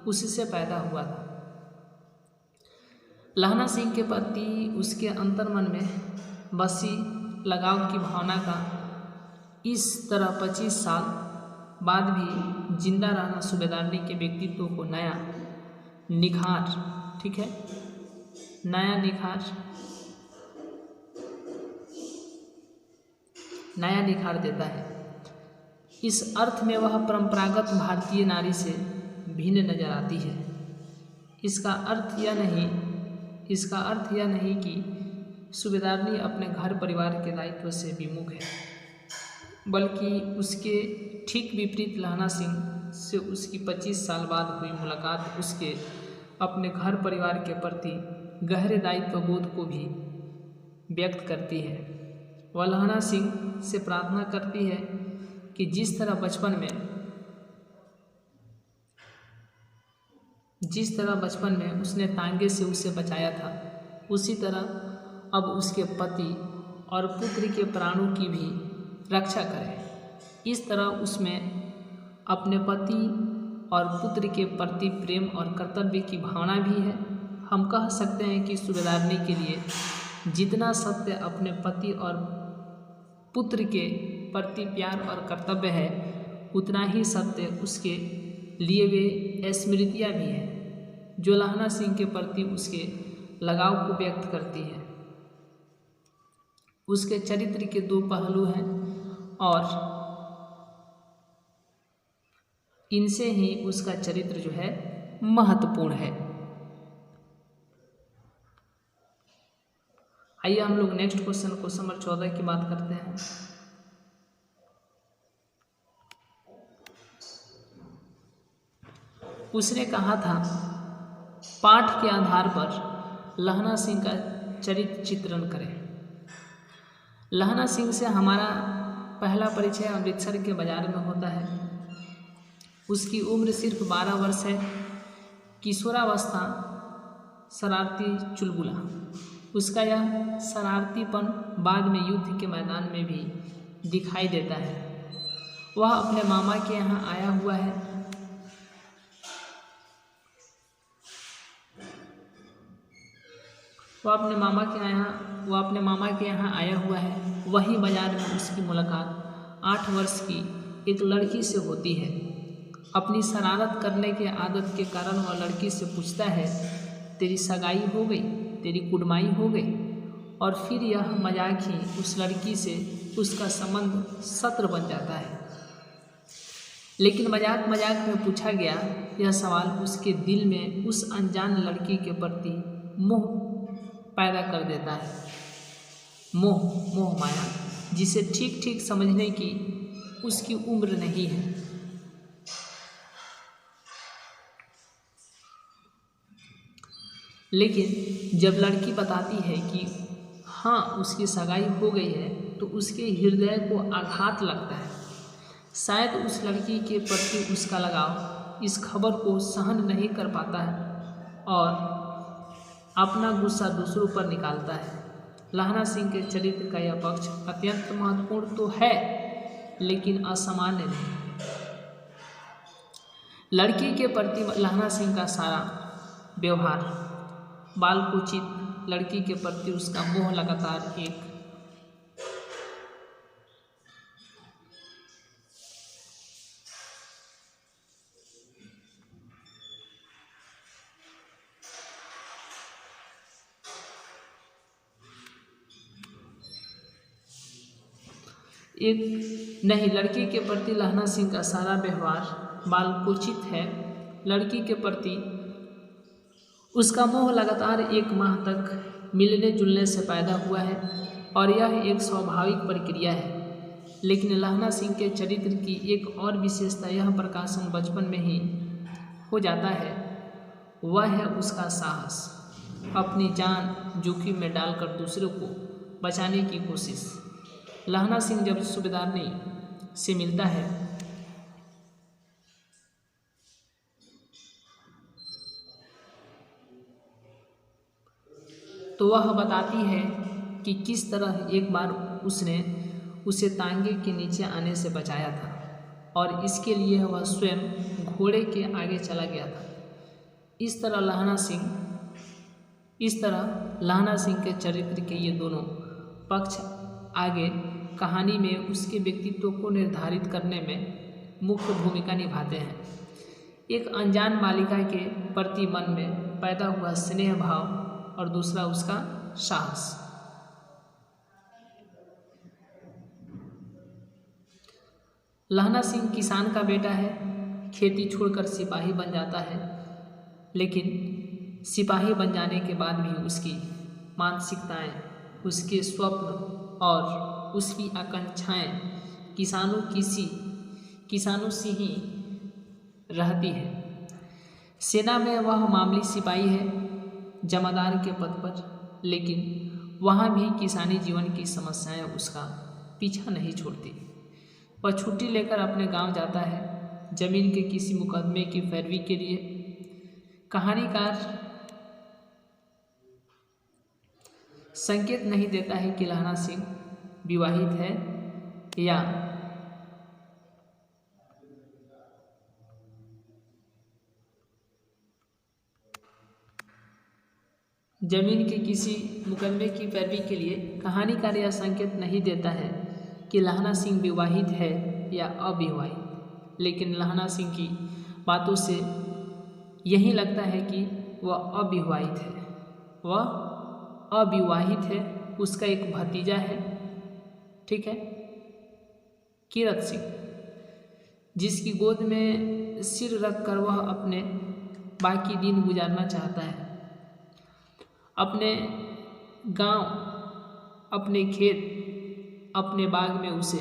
[SPEAKER 1] उससे पैदा हुआ था। लहना सिंह के प्रति उसके अंतर्मन में बसी लगाव की भावना का इस तरह 25 साल बाद भी जिंदा रहना सूबेदारनी के व्यक्तित्व को नया निखार, ठीक है, नया निखार देता है। इस अर्थ में वह परंपरागत भारतीय नारी से भिन्न नजर आती है। इसका अर्थ यह नहीं कि सूबेदारनी अपने घर परिवार के दायित्व से विमुख है, बल्कि उसके ठीक विपरीत लहना सिंह से उसकी 25 साल बाद हुई मुलाकात उसके अपने घर परिवार के प्रति गहरे दायित्व बोध को भी व्यक्त करती है। वह लहना सिंह से प्रार्थना करती है कि जिस तरह बचपन में उसने तांगे से उसे बचाया था, उसी तरह अब उसके पति और पुत्र के प्राणों की भी रक्षा करे। इस तरह उसमें अपने पति और पुत्र के प्रति प्रेम और कर्तव्य की भावना भी है। हम कह सकते हैं कि सूबेदारनी के लिए जितना सत्य अपने पति और पुत्र के प्रति प्यार और कर्तव्य है, उतना ही सत्य उसके लिए वे स्मृतियाँ भी हैं जो लहना सिंह के प्रति उसके लगाव को व्यक्त करती है। उसके चरित्र के 2 पहलू हैं और इनसे ही उसका चरित्र जो है महत्वपूर्ण है। आइए हम लोग नेक्स्ट क्वेश्चन नंबर 14 की बात करते हैं। उसने कहा था, पाठ के आधार पर लहना सिंह का चरित्र चित्रण करें। लहना सिंह से हमारा पहला परिचय अमृतसर के बाजार में होता है। उसकी उम्र सिर्फ 12 वर्ष है। किशोरावस्था, शरारती चुलबुला। उसका यह शरारतीपन बाद में युद्ध के मैदान में भी दिखाई देता है। वह अपने मामा के यहाँ आया हुआ है। वह अपने मामा के यहाँ आया हुआ है। वही बाजार में उसकी मुलाकात 8 वर्ष की एक लड़की से होती है। अपनी शरारत करने के आदत के कारण वह लड़की से पूछता है, तेरी सगाई हो गई, तेरी कुड़माई हो गई। और फिर यह मजाक ही उस लड़की से उसका संबंध सत्र बन जाता है। लेकिन मजाक में पूछा गया यह सवाल उसके दिल में उस अनजान लड़की के प्रति मोह पैदा कर देता है। मोह माया, जिसे ठीक समझने की उसकी उम्र नहीं है। लेकिन जब लड़की बताती है कि हाँ उसकी सगाई हो गई है तो उसके हृदय को आघात लगता है। शायद उस लड़की के प्रति उसका लगाव इस खबर को सहन नहीं कर पाता है और अपना गुस्सा दूसरों पर निकालता है। लहना सिंह के चरित्र का यह पक्ष अत्यंत महत्वपूर्ण तो है लेकिन असामान्य नहीं। लड़की के प्रति लहना सिंह का सारा व्यवहार बालकोचित, लड़की के प्रति उसका मोह लगातार एक एक नहीं, लड़की के प्रति लहना सिंह का सारा व्यवहार बालकोचित है। लड़की के प्रति उसका मोह लगातार 1 माह तक मिलने जुलने से पैदा हुआ है और यह एक स्वाभाविक प्रक्रिया है। लेकिन लहना सिंह के चरित्र की एक और विशेषता यह प्रकाशन बचपन में ही हो जाता है, वह है उसका साहस, अपनी जान जोखिम में डालकर दूसरों को बचाने की कोशिश। लहना सिंह जब सूबेदारनी से मिलता है तो वह बताती है कि किस तरह एक बार उसने उसे तांगे के नीचे आने से बचाया था और इसके लिए वह स्वयं घोड़े के आगे चला गया था। इस तरह लहना सिंह के चरित्र के ये दोनों पक्ष आगे कहानी में उसके व्यक्तित्व को निर्धारित करने में मुख्य भूमिका निभाते हैं। एक अनजान बालिका के प्रति मन में पैदा हुआ स्नेह भाव और दूसरा उसका साहस। लहना सिंह किसान का बेटा है, खेती छोड़कर सिपाही बन जाता है, लेकिन सिपाही बन जाने के बाद भी उसकी मानसिकताएं, उसके स्वप्न और उसकी आकांक्षाएं किसानों से ही रहती है। सेना में वह मामूली सिपाही है, जमादार के पद पर, लेकिन वहाँ भी किसानी जीवन की समस्याएं उसका पीछा नहीं छोड़ती। वह छुट्टी लेकर अपने गांव जाता है जमीन के किसी मुकदमे की पैरवी के लिए। कहानीकार संकेत नहीं देता है कि लहना सिंह विवाहित है या जमीन के किसी मुकदमे की पैरवी के लिए। कहानीकार यह संकेत नहीं देता है कि लहना सिंह विवाहित है या अविवाहित, लेकिन लहना सिंह की बातों से यही लगता है कि वह अविवाहित है। उसका एक भतीजा है, ठीक है, कीरत सिंह, जिसकी गोद में सिर रखकर वह अपने बाकी दिन गुजारना चाहता है। अपने गांव, अपने खेत, अपने बाग में उसे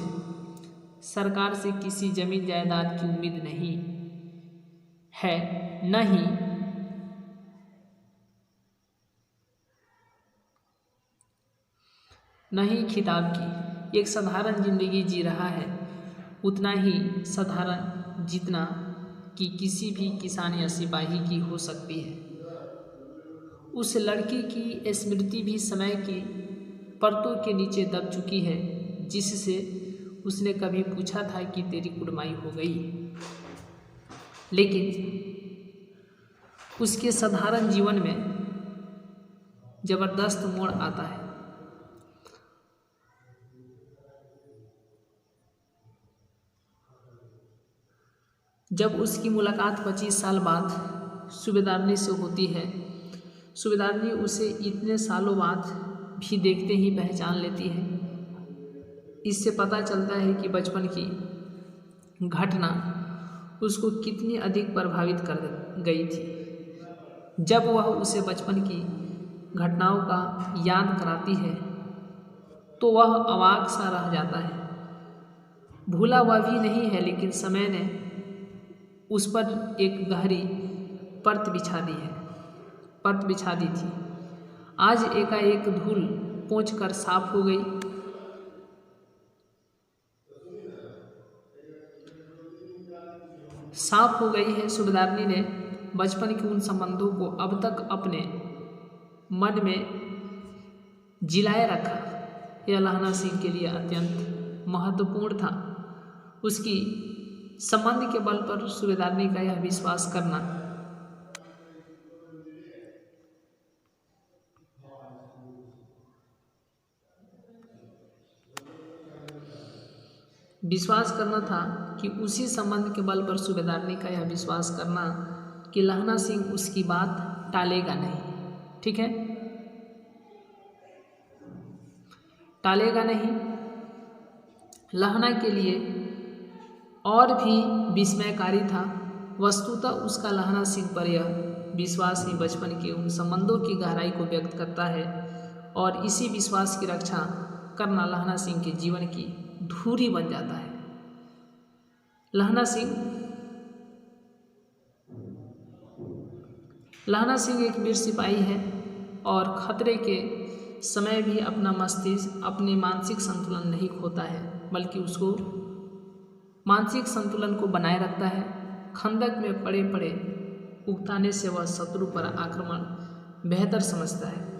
[SPEAKER 1] सरकार से किसी जमीन जायदाद की उम्मीद नहीं है, न ही खिताब की। एक साधारण जिंदगी जी रहा है, उतना ही साधारण जितना कि किसी भी किसान या सिपाही की हो सकती है। उस लड़की की स्मृति भी समय की परतों के नीचे दब चुकी है, जिससे उसने कभी पूछा था कि तेरी कुड़माई हो गई। लेकिन उसके साधारण जीवन में जबरदस्त मोड़ आता है। जब उसकी मुलाकात 25 साल बाद सूबेदारनी से होती है, सूबेदारनी उसे इतने सालों बाद भी देखते ही पहचान लेती है। इससे पता चलता है कि बचपन की घटना उसको कितनी अधिक प्रभावित कर गई थी। जब वह उसे बचपन की घटनाओं का याद कराती है तो वह अवाक सा रह जाता है। भूला वह भी नहीं है, लेकिन समय ने उस पर एक गहरी परत बिछा दी थी। आज एकाएक धूल पोंछकर साफ हो गई। है। सूबेदारनी ने बचपन के उन संबंधों को अब तक अपने मन में जिलाए रखा। यह लहना सिंह के लिए अत्यंत महत्वपूर्ण था। उसकी संबंध के बल पर सूबेदारनी का यह विश्वास करना था कि उसी संबंध के बल पर सूबेदारनी का यह विश्वास करना कि लहना सिंह उसकी बात टालेगा नहीं, ठीक है, टालेगा नहीं। लहना के लिए और भी विस्मयकारी था। वस्तुतः उसका लहना सिंह पर यह विश्वास ही बचपन के उन संबंधों की गहराई को व्यक्त करता है और इसी विश्वास की रक्षा करना लहना सिंह के जीवन की धुरी बन जाता है। लहना सिंह एक वीर सिपाही है और खतरे के समय भी अपना मस्तिष्क, अपनी मानसिक संतुलन नहीं खोता है, बल्कि उसको मानसिक संतुलन को बनाए रखता है। खंदक में पड़े पड़े उकताने से वह शत्रु पर आक्रमण बेहतर समझता है।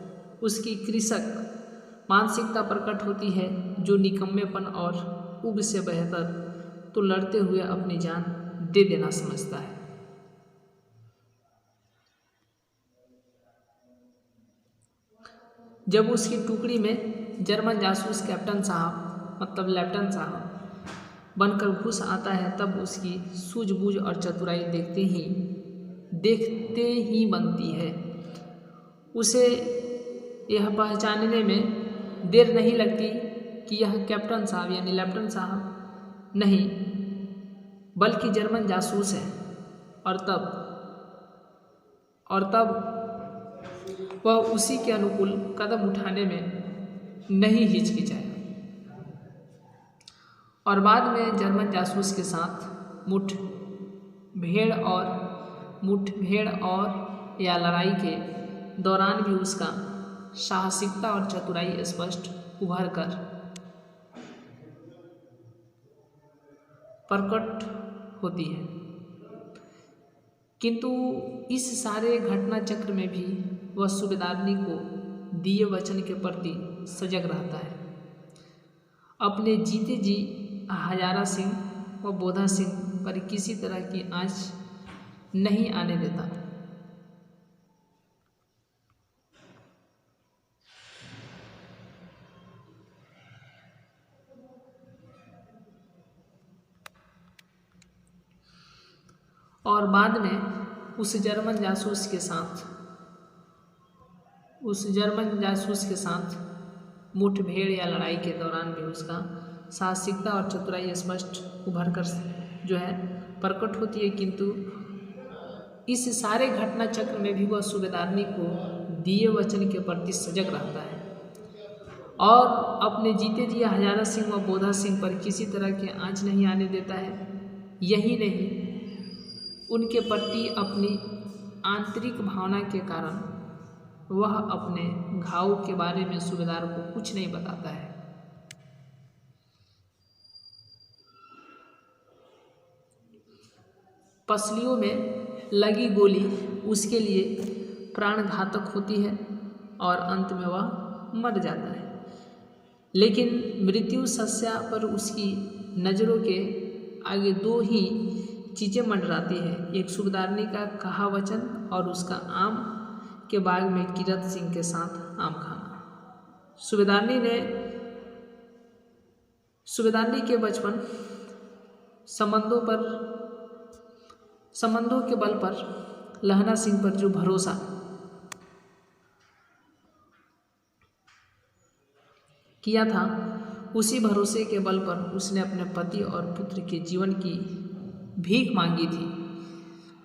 [SPEAKER 1] उसकी कृषक मानसिकता प्रकट होती है, जो निकम्मेपन और उग से बेहतर तो लड़ते हुए अपनी जान दे देना समझता है। जब उसकी टुकड़ी में जर्मन जासूस कैप्टन साहब मतलब लेफ्टिनेंट साहब बनकर घुस आता है, तब उसकी सूझबूझ और चतुराई देखते ही बनती है। उसे यह पहचानने में देर नहीं लगती कि यह कैप्टन साहब यानी लेफ्टिनेंट साहब नहीं बल्कि जर्मन जासूस है, और तब वह उसी के अनुकूल कदम उठाने में नहीं हिचकिचाया और बाद में जर्मन जासूस के साथ मुठभेड़ और या लड़ाई के दौरान भी उसका साहसिकता और चतुराई स्पष्ट उभर कर प्रकट होती है। किंतु इस सारे घटना चक्र में भी वह सूबेदारनी को दिए वचन के प्रति सजग रहता है। अपने जीते जी हजारा सिंह व बोधा सिंह पर किसी तरह की आंच नहीं आने देता। और बाद में उस जर्मन जासूस के साथ मुठभेड़ या लड़ाई के दौरान भी उसका साहसिकता और चतुराई स्पष्ट उभर कर जो है प्रकट होती है। किंतु इस सारे घटना चक्र में भी वह सूबेदारनी को दिए वचन के प्रति सजग रहता है और अपने जीते जी हजारा सिंह व बोधा सिंह पर किसी तरह की आंच नहीं आने देता है। यही नहीं, उनके प्रति अपनी आंतरिक भावना के कारण वह अपने घाव के बारे में सूबेदार को कुछ नहीं बताता है। पसलियों में लगी गोली उसके लिए प्राण घातक होती है और अंत में वह मर जाता है। लेकिन मृत्यु शैया पर उसकी नज़रों के आगे दो ही चीज़ें मंडराती है, एक सूबेदारनी का कहा वचन और उसका आम के बाग में कीरत सिंह के साथ आम खाना। सूबेदारनी के बचपन संबंधों के बल पर लहना सिंह पर जो भरोसा किया था, उसी भरोसे के बल पर उसने अपने पति और पुत्र के जीवन की भीख मांगी थी।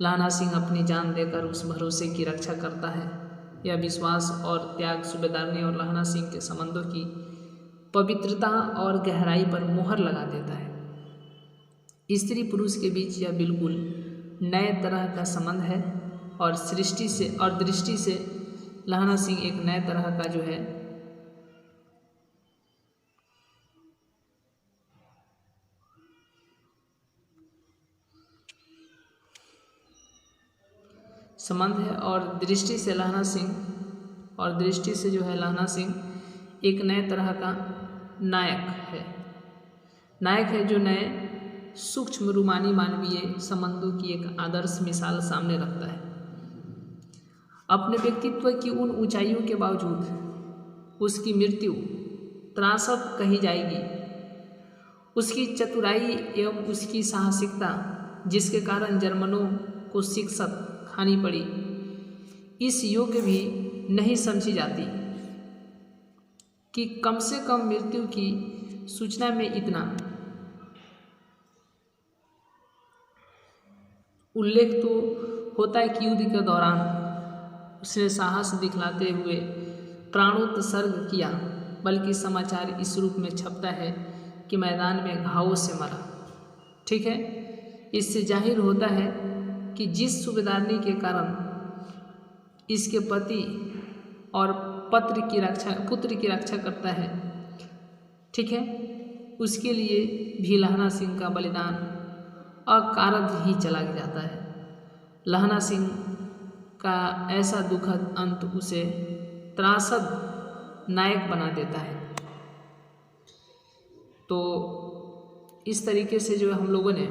[SPEAKER 1] लहना सिंह अपनी जान देकर उस भरोसे की रक्षा करता है। यह विश्वास और त्याग सूबेदारनी और लहना सिंह के संबंधों की पवित्रता और गहराई पर मोहर लगा देता है। स्त्री पुरुष के बीच यह बिल्कुल नए तरह का संबंध है और दृष्टि से लहना सिंह एक नए तरह का जो है संबंध है और दृष्टि से लहना सिंह एक नए तरह का नायक है जो नए सूक्ष्म रूमानी मानवीय संबंधों की एक आदर्श मिसाल सामने रखता है। अपने व्यक्तित्व की उन ऊंचाइयों के बावजूद उसकी मृत्यु त्रासद कही जाएगी। उसकी चतुराई एवं उसकी साहसिकता, जिसके कारण जर्मनों को शिकस्त खानी पड़ी, इस योग्य भी नहीं समझी जाती कि कम से कम मृत्यु की सूचना में इतना उल्लेख तो होता है कि युद्ध के दौरान उसने साहस दिखलाते हुए प्राणोत्सर्ग किया, बल्कि समाचार इस रूप में छपता है कि मैदान में घावों से मरा। ठीक है, इससे जाहिर होता है कि जिस सूबेदारनी के कारण इसके पति और पुत्र की रक्षा करता है, ठीक है, उसके लिए भी लहना सिंह का बलिदान अकारद ही चला जाता है। लहना सिंह का ऐसा दुखद अंत उसे त्रासद नायक बना देता है। तो इस तरीके से जो हम लोगों ने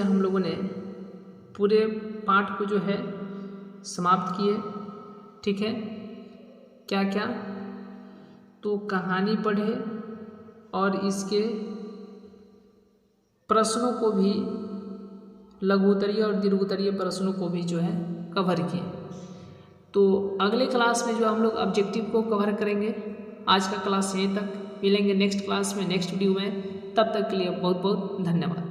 [SPEAKER 1] हम लोगों ने पूरे पाठ को जो है समाप्त किए। ठीक है, क्या क्या, तो कहानी पढ़े और इसके प्रश्नों को भी, लघुत्तरीय और दीर्घोत्तरीय प्रश्नों को भी जो है कवर किए। तो अगले क्लास में जो हम लोग ऑब्जेक्टिव को कवर करेंगे। आज का क्लास यहीं तक, मिलेंगे नेक्स्ट क्लास में, नेक्स्ट वीडियो में। तब तक के लिए बहुत बहुत धन्यवाद।